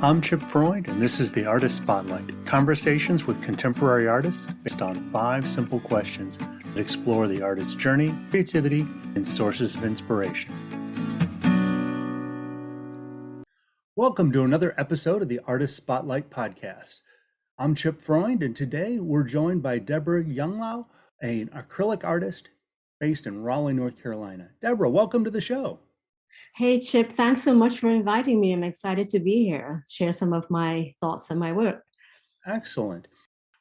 I'm Chip Freund, and this is the Artist Spotlight, conversations with contemporary artists based on 5 simple questions that explore the artist's journey, creativity, and sources of inspiration. Welcome to another episode of the Artist Spotlight podcast. I'm Chip Freund, and today we're joined by Deborah Younglao, an acrylic artist based in Raleigh, North Carolina. Deborah, welcome to the show. Hey, Chip, thanks so much for inviting me. I'm excited to be here, share some of my thoughts and my work. Excellent.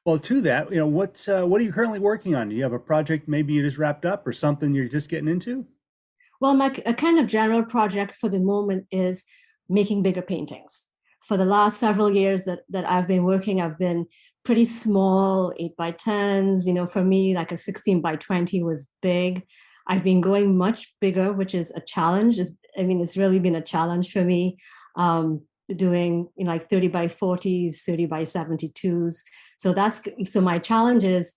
Well, to that, what are you currently working on? Do you have a project maybe you just wrapped up or something you're just getting into? Well, a kind of general project for the moment is making bigger paintings. For the last several years that I've been working, I've been pretty small, 8x10s. For me, like a 16x20 was big. I've been going much bigger, which is a challenge. It's really been a challenge for me, doing like 30x40s, 30x72s. So my challenge is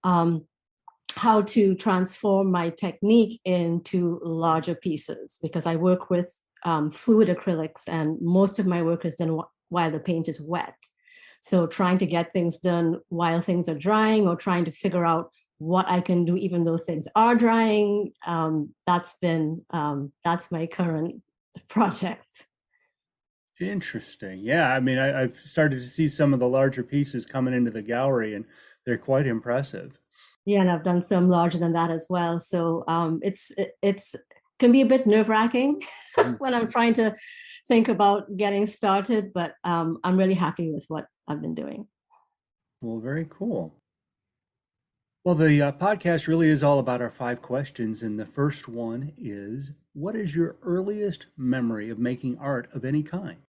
how to transform my technique into larger pieces, because I work with fluid acrylics, and most of my work is done while the paint is wet. So trying to get things done while things are drying, or trying to figure out what I can do even though things are drying, that's my current project. Interesting. Yeah, I've started to see some of the larger pieces coming into the gallery, and they're quite impressive. Yeah, and I've done some larger than that as well. So it's can be a bit nerve-wracking when I'm trying to think about getting started, but I'm really happy with what I've been doing. Well, very cool. Well, the podcast really is all about our 5 questions, and the first one is, what is your earliest memory of making art of any kind?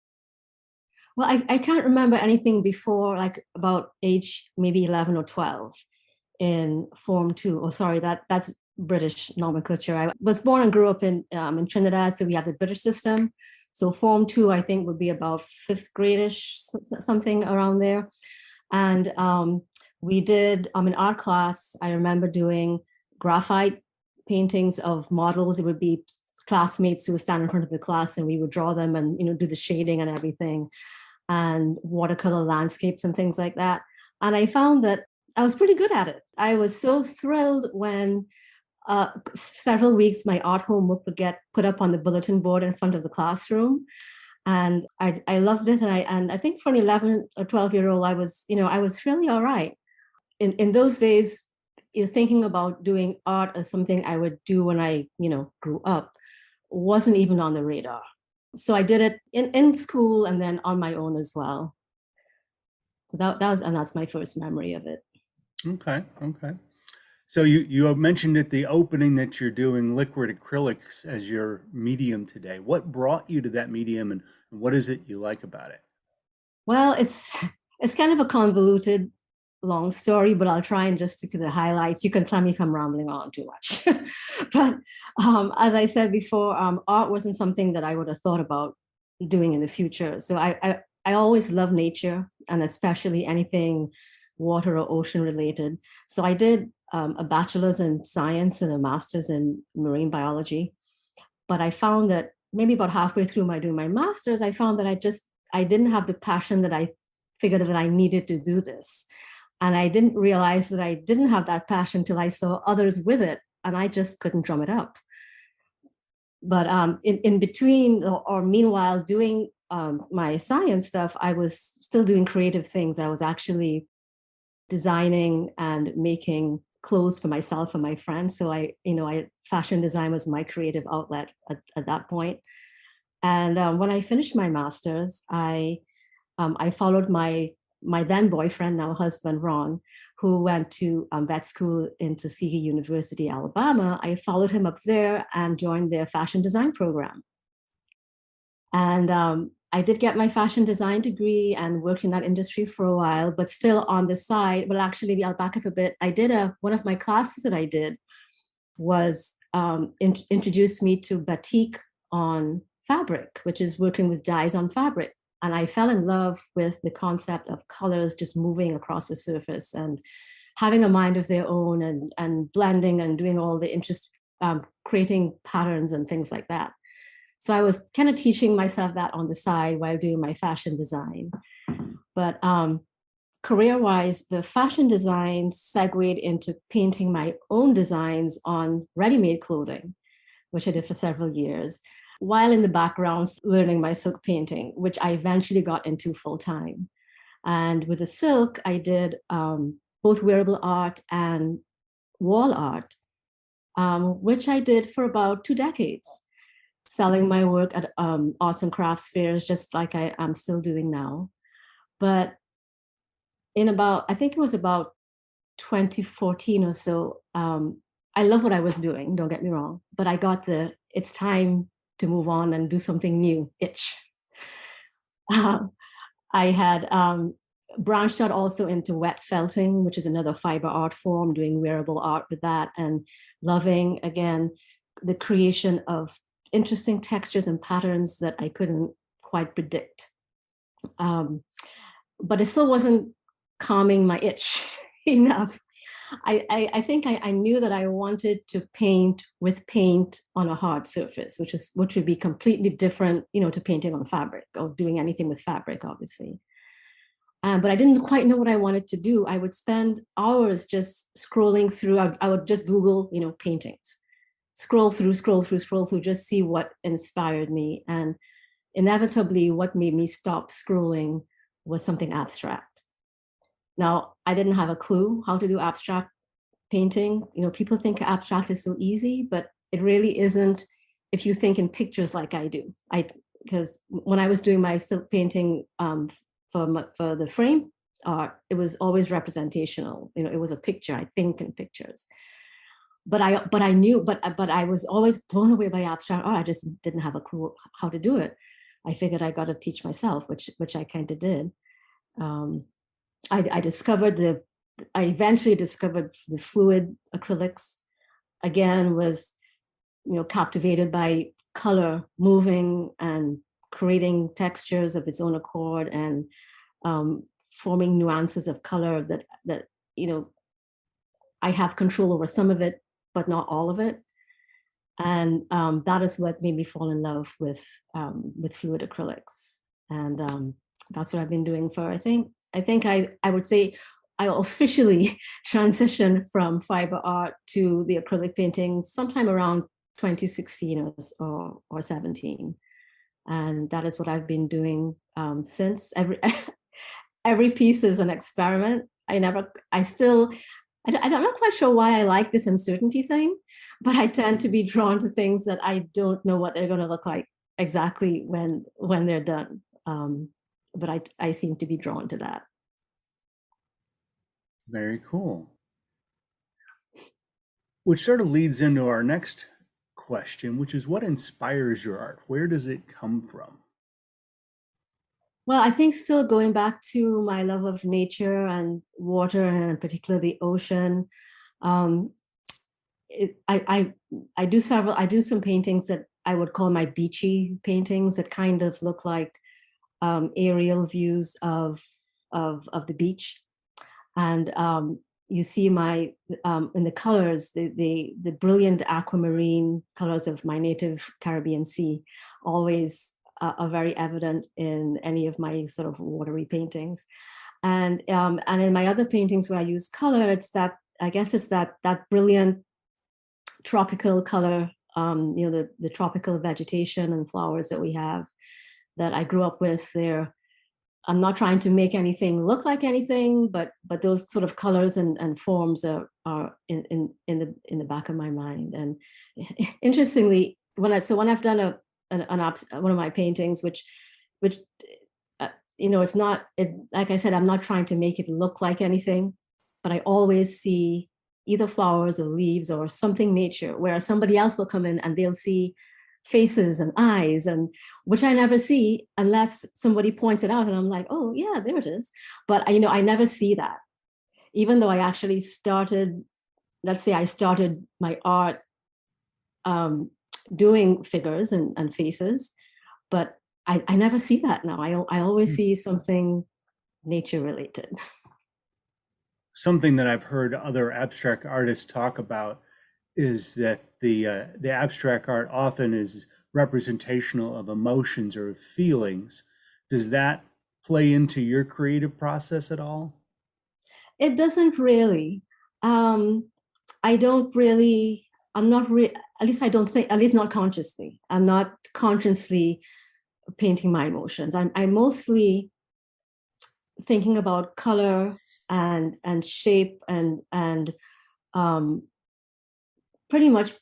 Well, I can't remember anything before, like about age maybe 11 or 12 in Form 2. Oh, sorry, that's British nomenclature. I was born and grew up in Trinidad, so we have the British system. So Form 2, I think, would be about 5th grade-ish, something around there. And we did, in art class, I remember doing graphite paintings of models. It would be classmates who would stand in front of the class, and we would draw them and, do the shading and everything, and watercolor landscapes and things like that. And I found that I was pretty good at it. I was so thrilled when several weeks my art homework would get put up on the bulletin board in front of the classroom. And I loved it. And I think for an 11 or 12-year-old, I was really all right. In those days, thinking about doing art as something I would do when I, grew up wasn't even on the radar. So I did it in school and then on my own as well. So that's my first memory of it. Okay. So you have mentioned at the opening that you're doing liquid acrylics as your medium today. What brought you to that medium, and what is it you like about it? Well, it's kind of a convoluted long story, but I'll try and just stick to the highlights. You can tell me if I'm rambling on too much. But as I said before, art wasn't something that I would have thought about doing in the future. So I always love nature, and especially anything water or ocean related. So I did a bachelor's in science and a master's in marine biology. But I found that maybe about halfway through doing my master's, I found that I didn't have the passion that I figured that I needed to do this. And I didn't realize that I didn't have that passion till I saw others with it, and I just couldn't drum it up. But in between, or meanwhile, doing my science stuff, I was still doing creative things. I was actually designing and making clothes for myself and my friends. So fashion design was my creative outlet at that point. And when I finished my master's, I followed my then boyfriend, now husband, Ron, who went to vet school in Tuskegee University, Alabama. I followed him up there and joined their fashion design program. And I did get my fashion design degree and worked in that industry for a while, but still on the side. Well, actually, I'll back up a bit. I did one of my classes that I did was introduced me to batik on fabric, which is working with dyes on fabric. And I fell in love with the concept of colors just moving across the surface and having a mind of their own, and blending and doing all the interest, creating patterns and things like that. So I was kind of teaching myself that on the side while doing my fashion design. But career-wise, the fashion design segued into painting my own designs on ready-made clothing, which I did for several years, while in the background learning my silk painting, which I eventually got into full-time. And with the silk, I did both wearable art and wall art, which I did for about 2 decades, selling my work at arts and crafts fairs, just like I am still doing now. But in about, I think it was about 2014 or so, I love what I was doing, don't get me wrong, but I got the it's time to move on and do something new itch. I had branched out also into wet felting, which is another fiber art form, doing wearable art with that, and loving, again, the creation of interesting textures and patterns that I couldn't quite predict. But it still wasn't calming my itch enough. I think I knew that I wanted to paint with paint on a hard surface, which would be completely different, to painting on fabric or doing anything with fabric, obviously. But I didn't quite know what I wanted to do. I would spend hours just scrolling through. I would just Google, paintings, scroll through, just see what inspired me. And inevitably, what made me stop scrolling was something abstract. Now, I didn't have a clue how to do abstract painting. People think abstract is so easy, but it really isn't if you think in pictures like I do. Because when I was doing my silk painting for the frame art, it was always representational. It was a picture. I think in pictures. But I was always blown away by abstract art. I just didn't have a clue how to do it. I figured I got to teach myself, which I kind of did. I eventually discovered the fluid acrylics. Again, was captivated by color moving and creating textures of its own accord, and forming nuances of color that I have control over some of it, but not all of it. And that is what made me fall in love with fluid acrylics. And that's what I've been doing for, I would say I officially transitioned from fiber art to the acrylic painting sometime around 2016 or 17. And that is what I've been doing since. Every piece is an experiment. I'm not quite sure why I like this uncertainty thing, but I tend to be drawn to things that I don't know what they're going to look like exactly when they're done. But I seem to be drawn to that. Very cool. Which sort of leads into our next question, which is what inspires your art? Where does it come from? Well, I think still going back to my love of nature and water, and in particular the ocean. Um, I do some paintings that I would call my beachy paintings, that kind of look like aerial views of the beach. And you see my in the colors, the brilliant aquamarine colors of my native Caribbean Sea always are very evident in any of my sort of watery paintings. And in my other paintings where I use color, it's that brilliant tropical color, the tropical vegetation and flowers that we have, that I grew up with there. I'm not trying to make anything look like anything, but those sort of colors and forms are in the back of my mind. And interestingly, when I've done one of my paintings, which it's not, like I said, I'm not trying to make it look like anything, but I always see either flowers or leaves or something nature, whereas somebody else will come in and they'll see faces and eyes, and which I never see unless somebody points it out, and I'm like, oh yeah, there it is. But I never see that, even though I actually started, let's say I started my art doing figures and faces, but I never see that now. I always see something nature related. Something that I've heard other abstract artists talk about is that the abstract art often is representational of emotions or of feelings. Does that play into your creative process at all? It doesn't really. Um, I don't really, I'm not really, at least I don't think, at least not consciously. I'm not consciously painting my emotions. I'm mostly thinking about color and shape and um, pretty much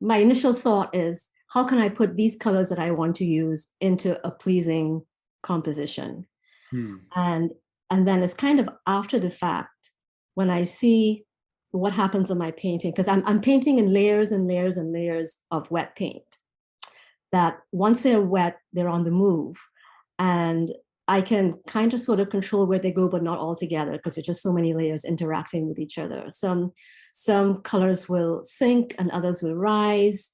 my initial thought is how can I put these colors that I want to use into a pleasing composition? Hmm. And and then it's kind of after the fact when I see what happens on my painting, because I'm painting in layers and layers and layers of wet paint that once they're wet, they're on the move. And I can kind of sort of control where they go, but not all together because there's just so many layers interacting with each other. Some colors will sink and others will rise,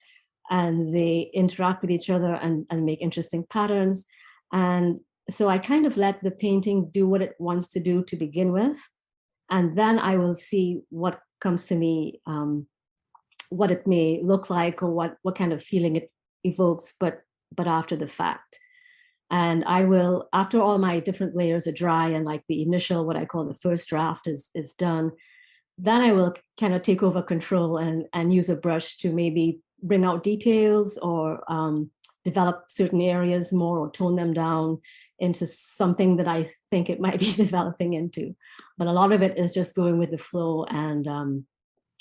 and they interact with each other and make interesting patterns. And so I kind of let the painting do what it wants to do to begin with, and then I will see what comes to me, what it may look like or what kind of feeling it evokes, but after the fact. And I will, after all my different layers are dry and like the initial, what I call the first draft is done, then I will kind of take over control and use a brush to maybe bring out details or develop certain areas more or tone them down into something that I think it might be developing into. But a lot of it is just going with the flow and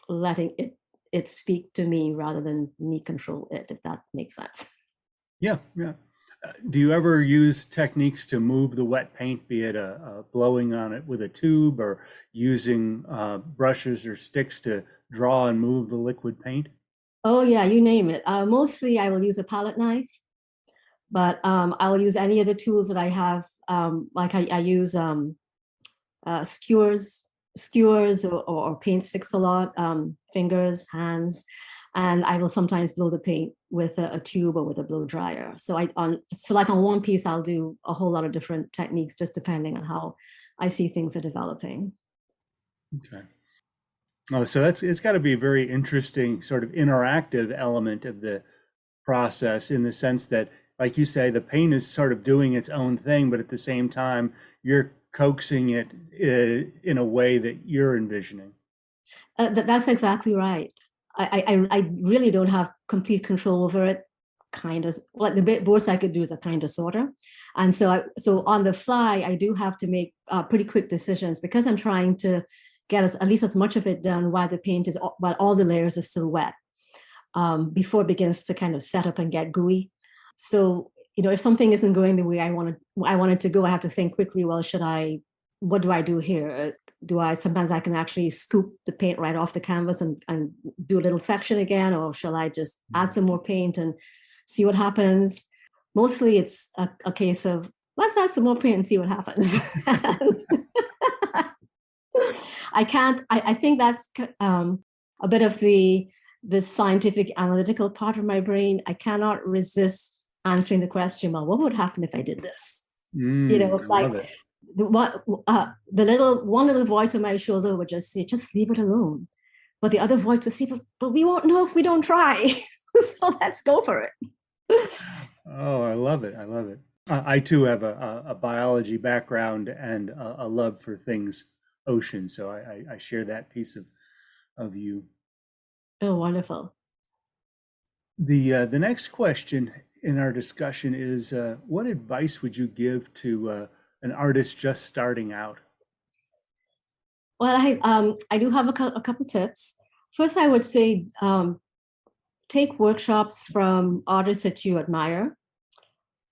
letting it speak to me rather than me control it, if that makes sense. Yeah, yeah. Do you ever use techniques to move the wet paint, be it blowing on it with a tube or using brushes or sticks to draw and move the liquid paint? Oh yeah, you name it. Mostly I will use a palette knife, but I will use any of the tools that I have. Like I use skewers or paint sticks a lot, fingers, hands, and I will sometimes blow the paint with a tube or with a blow dryer. So like on one piece, I'll do a whole lot of different techniques, just depending on how I see things are developing. Okay. Oh, so it's got to be a very interesting sort of interactive element of the process in the sense that, like you say, the paint is sort of doing its own thing, but at the same time, you're coaxing it in a way that you're envisioning. That's exactly right. I really don't have complete control over it. Kind of like the most I could do is a kind of sorter, and so on the fly I do have to make pretty quick decisions because I'm trying to get at least as much of it done while the paint is while all the layers are still wet before it begins to kind of set up and get gooey. So if something isn't going the way I want it to go, I have to think quickly. Well, what do I do here? Sometimes I can actually scoop the paint right off the canvas and do a little section again, or shall I just add some more paint and see what happens? Mostly it's a case of let's add some more paint and see what happens. I think that's a bit of the scientific analytical part of my brain. I cannot resist answering the question, well, what would happen if I did this? I love Like it. the one little voice on my shoulder would just say, just leave it alone. But the other voice would say, but we won't know if we don't try. So let's go for it. Oh, I love it. I love it. I too have a biology background and a love for things ocean, so I share that piece of you. Oh, wonderful. The next question in our discussion is what advice would you give to an artist just starting out? Well, I do have a couple tips. First, I would say take workshops from artists that you admire,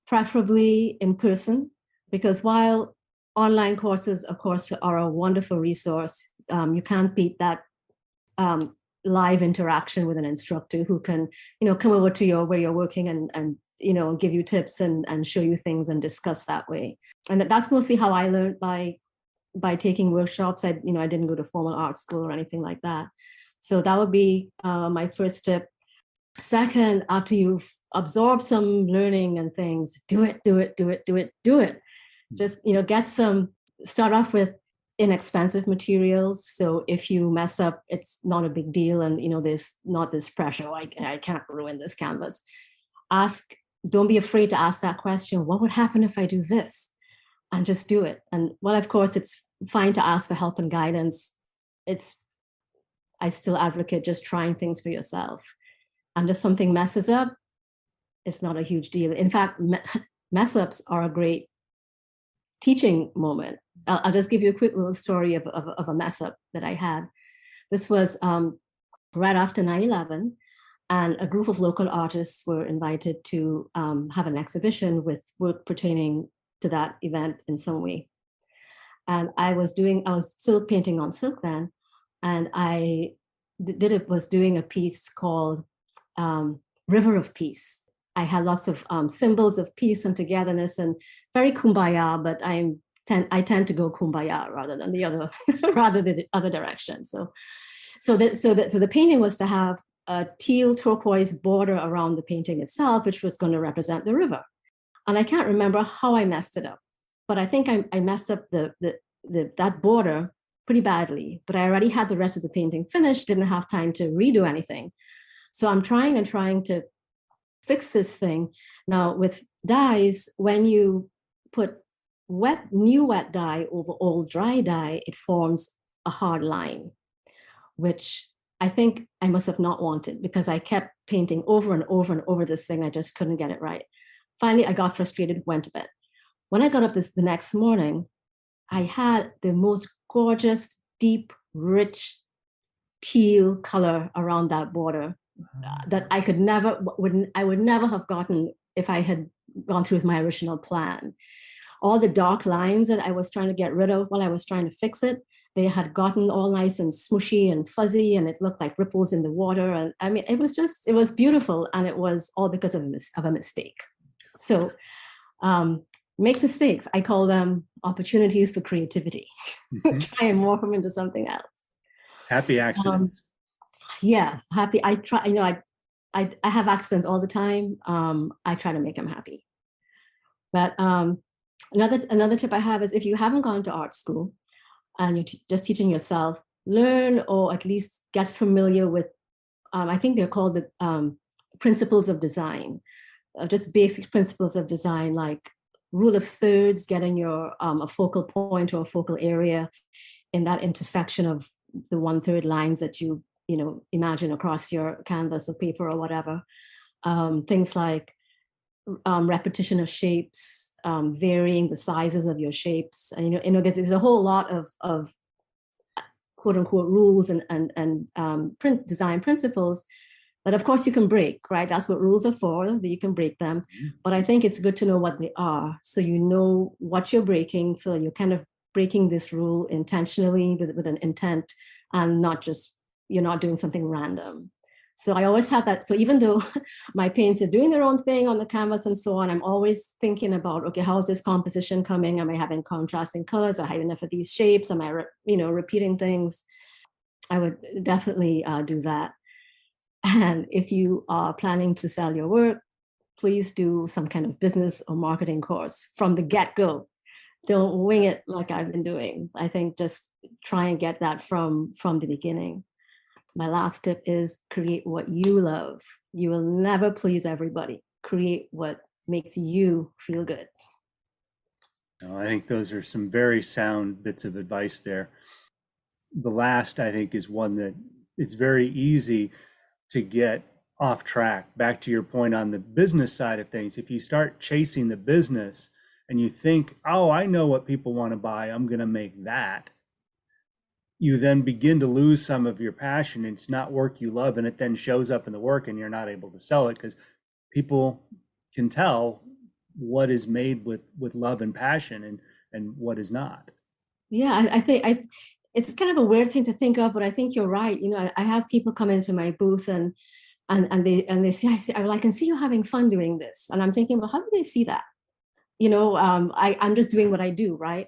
preferably in person, because while online courses, of course, are a wonderful resource, you can't beat that live interaction with an instructor who can, come over to where you're working and give you tips and show you things and discuss that way. And that's mostly how I learned by taking workshops. I didn't go to formal art school or anything like that. So that would be my first tip. Second, after you've absorbed some learning and things, do it. Just, start off with inexpensive materials. So if you mess up, it's not a big deal. And, there's not this pressure, I can't ruin this canvas. Don't be afraid to ask that question. What would happen if I do this? And just do it. And well, of course, it's fine to ask for help and guidance. I still advocate just trying things for yourself. And if something messes up, it's not a huge deal. In fact, mess ups are a great teaching moment. I'll just give you a quick little story of a mess up that I had. This was right after 9/11, and a group of local artists were invited to have an exhibition with work pertaining to that event in some way. And I was silk painting on silk then, and I was doing a piece called River of Peace. I had lots of symbols of peace and togetherness, and very kumbaya, but I tend to go kumbaya rather than the other direction. So the painting was to have a teal turquoise border around the painting itself, which was going to represent the river. And I can't remember how I messed it up, but I think I messed up that border pretty badly. But I already had the rest of the painting finished, didn't have time to redo anything. So I'm trying to fix this thing. Now with dyes, when you put new wet dye over old dry dye, it forms a hard line, which I think I must have not wanted, because I kept painting over and over and over this thing. I just couldn't get it right. Finally, I got frustrated, went to bed. When I got up the next morning, I had the most gorgeous, deep, rich teal color around that border that I would never have gotten if I had gone through with my original plan. All the dark lines that I was trying to get rid of while I was trying to fix it, they had gotten all nice and smushy and fuzzy, and it looked like ripples in the water. And I mean, it was beautiful, and it was all because of a mistake. So make mistakes. I call them opportunities for creativity. Mm-hmm. Try and morph them into something else. Happy accidents. Yeah, happy. I try, I have accidents all the time. I try to make them happy. But another tip I have is, if you haven't gone to art school and you're just teaching yourself, learn, or at least get familiar with, I think they're called the principles of design, just basic principles of design, like rule of thirds, getting your a focal point or a focal area in that intersection of the 1/3 lines that you imagine across your canvas or paper or whatever. Things like repetition of shapes, varying the sizes of your shapes, and there's a whole lot of quote unquote rules and design principles that of course you can break, right? That's what rules are for, that you can break them. But I think it's good to know what they are, so you know what you're breaking, so you're kind of breaking this rule intentionally with an intent, and not just, you're not doing something random. So I always have that. So even though my paints are doing their own thing on the canvas and so on, I'm always thinking about, okay, how is this composition coming? Am I having contrasting colors? Am I having enough of these shapes? Am I, repeating things? I would definitely do that. And if you are planning to sell your work, please do some kind of business or marketing course from the get-go. Don't wing it like I've been doing. I think just try and get that from the beginning. My last tip is create what you love. You will never please everybody. Create what makes you feel good. I think those are some very sound bits of advice there. The last, I think, is one that it's very easy to get off track. Back to your point on the business side of things, if you start chasing the business and you think, oh, I know what people want to buy, I'm going to make that, you then begin to lose some of your passion. It's not work you love, and it then shows up in the work, and you're not able to sell it because people can tell what is made with love and passion and what is not. Yeah, I think it's kind of a weird thing to think of, but I think you're right. I have people come into my booth and they say, I can see you having fun doing this, and I'm thinking, well, how do they see that? I'm just doing what I do, right?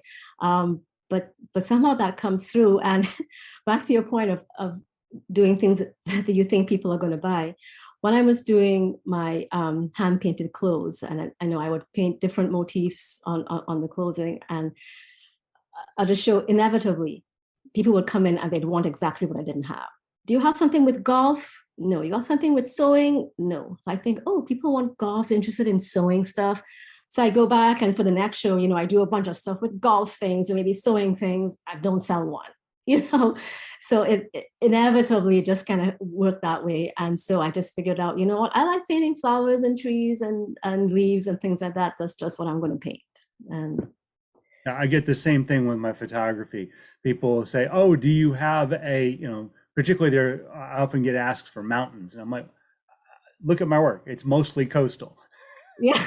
But somehow that comes through. And back to your point of doing things that you think people are going to buy. When I was doing my hand painted clothes, and I know I would paint different motifs on the clothing, and at a show, inevitably, people would come in and they'd want exactly what I didn't have. Do you have something with golf? No. You got something with sewing? No. So I think, oh, people want golf, interested in sewing stuff. So I go back and for the next show, I do a bunch of stuff with golf things or maybe sewing things. I don't sell one, you know. So it inevitably just kind of worked that way. And so I just figured out, you know what, I like painting flowers and trees and leaves and things like that. That's just what I'm going to paint. And I get the same thing with my photography. People say, "Oh, do you have particularly I often get asked for mountains, and I'm like, look at my work. It's mostly coastal. yeah.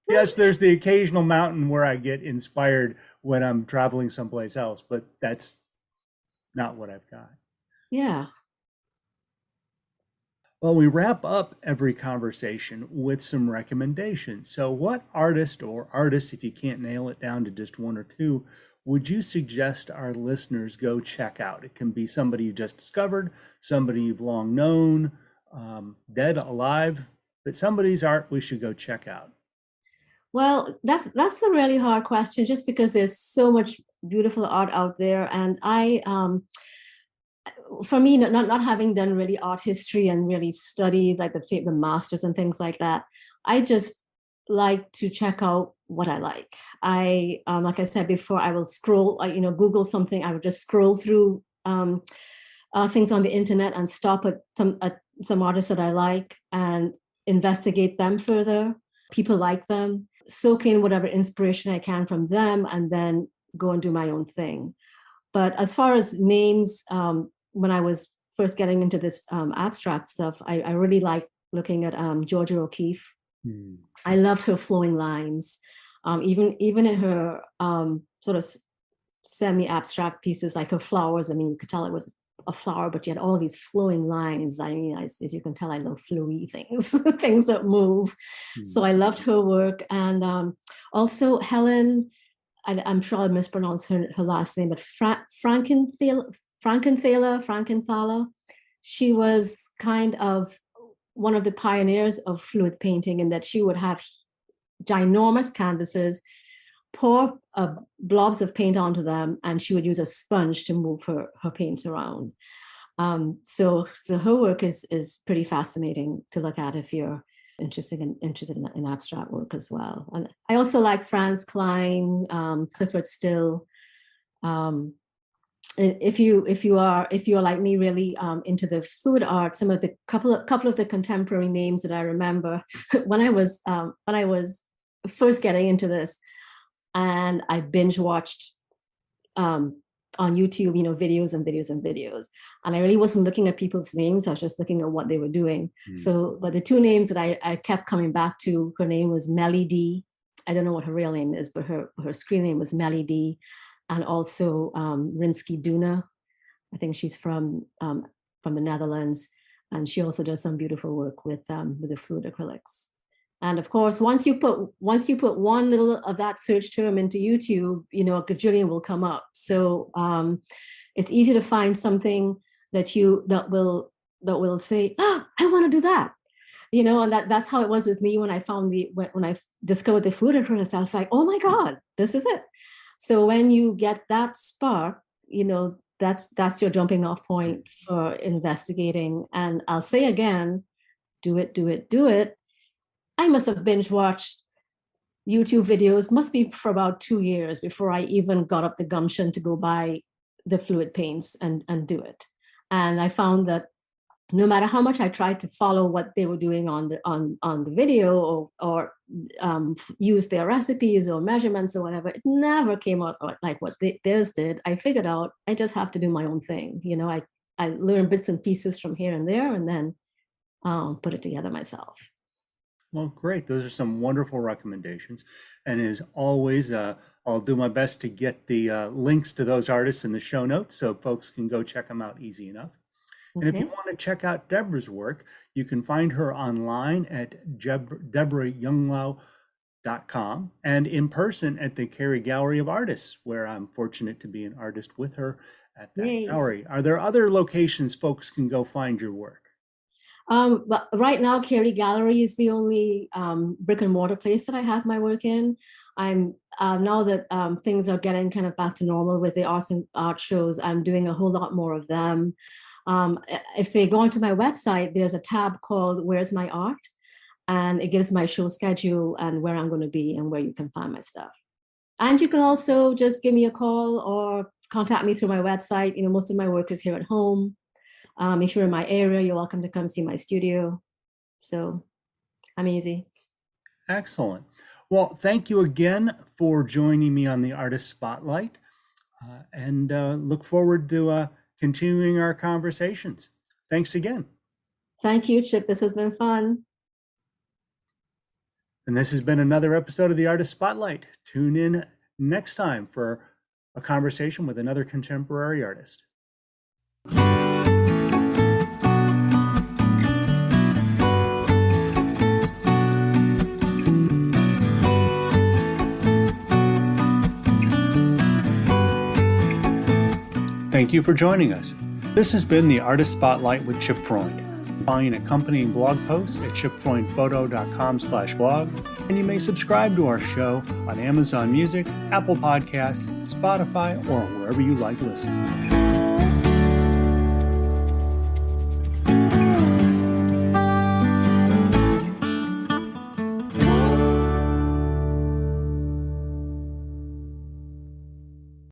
Yes, there's the occasional mountain where I get inspired when I'm traveling someplace else, but that's not what I've got." Yeah. Well, we wrap up every conversation with some recommendations. So, what artist or artists, if you can't nail it down to just one or two, would you suggest our listeners go check out? It can be somebody you just discovered, somebody you've long known, dead, alive, but somebody's art we should go check out. Well, that's a really hard question just because there's so much beautiful art out there. And for me, not having done really art history and really studied like the masters and things like that, I just like to check out what I like. Like I said before, I will scroll, Google something. I would just scroll through things on the internet and stop at some artists that I like and investigate them further. People like them, soak in whatever inspiration I can from them, and then go and do my own thing. But as far as names, when I was first getting into this abstract stuff, I really liked looking at Georgia O'Keeffe. Mm. I loved her flowing lines. Even in her sort of semi-abstract pieces, like her flowers, I mean, you could tell it was a flower, but you had all these flowing lines. I mean, as you can tell, I love flowy things, things that move. Mm. So I loved her work. And also Helen, I'm sure I mispronounced her last name, but Frankenthaler. She was kind of one of the pioneers of fluid painting in that she would have ginormous canvases, pour blobs of paint onto them, and she would use a sponge to move her paints around. So her work is pretty fascinating to look at if you're interested in abstract work as well. And I also like Franz Klein, Clifford Still. If you are like me, really into the fluid art, some of the couple of the contemporary names that I remember when I was first getting into this, and I binge watched on YouTube, videos and videos and videos. And I really wasn't looking at people's names. I was just looking at what they were doing. Mm. So, but the two names that I kept coming back to, her name was Melly D. I don't know what her real name is, but her screen name was Melly D. And also Rinsky Duna. I think she's from the Netherlands. And she also does some beautiful work with the fluid acrylics. And of course, once you put one little of that search term into YouTube, a gajillion will come up. So it's easy to find something that will say, "Oh, I want to do that," and that's how it was with me when I discovered the fluid acrylics. I was like, "Oh my God, this is it!" So when you get that spark, that's your jumping off point for investigating. And I'll say again, do it. I must have binge watched YouTube videos, must be for about 2 years before I even got up the gumption to go buy the fluid paints and do it. And I found that no matter how much I tried to follow what they were doing on the video or use their recipes or measurements or whatever, it never came out like what theirs did. I figured out I just have to do my own thing. I learned bits and pieces from here and there, and then put it together myself. Well, great. Those are some wonderful recommendations. And as always, I'll do my best to get the links to those artists in the show notes so folks can go check them out easy enough. Okay. And if you want to check out Deborah's work, you can find her online at DeborahYounglao.com and in person at the Cary Gallery of Artists, where I'm fortunate to be an artist with her at that gallery. Are there other locations folks can go find your work? But right now, Carey Gallery is the only brick and mortar place that I have my work in. I'm now that things are getting kind of back to normal with the arts and art shows, I'm doing a whole lot more of them. If they go onto my website, there's a tab called Where's My Art? And it gives my show schedule and where I'm going to be and where you can find my stuff. And you can also just give me a call or contact me through my website. You know, most of my work is here at home. If you're in my area, you're welcome to come see my studio. So I'm easy. Excellent. Well, thank you again for joining me on the Artist Spotlight, and look forward to continuing our conversations. Thanks again. Thank you, Chip. This has been fun. And this has been another episode of the Artist Spotlight. Tune in next time for a conversation with another contemporary artist. Thank you for joining us. This has been the Artist Spotlight with Chip Freund. Find accompanying blog posts at chipfreundphoto.com/blog, and you may subscribe to our show on Amazon Music, Apple Podcasts, Spotify, or wherever you like listening.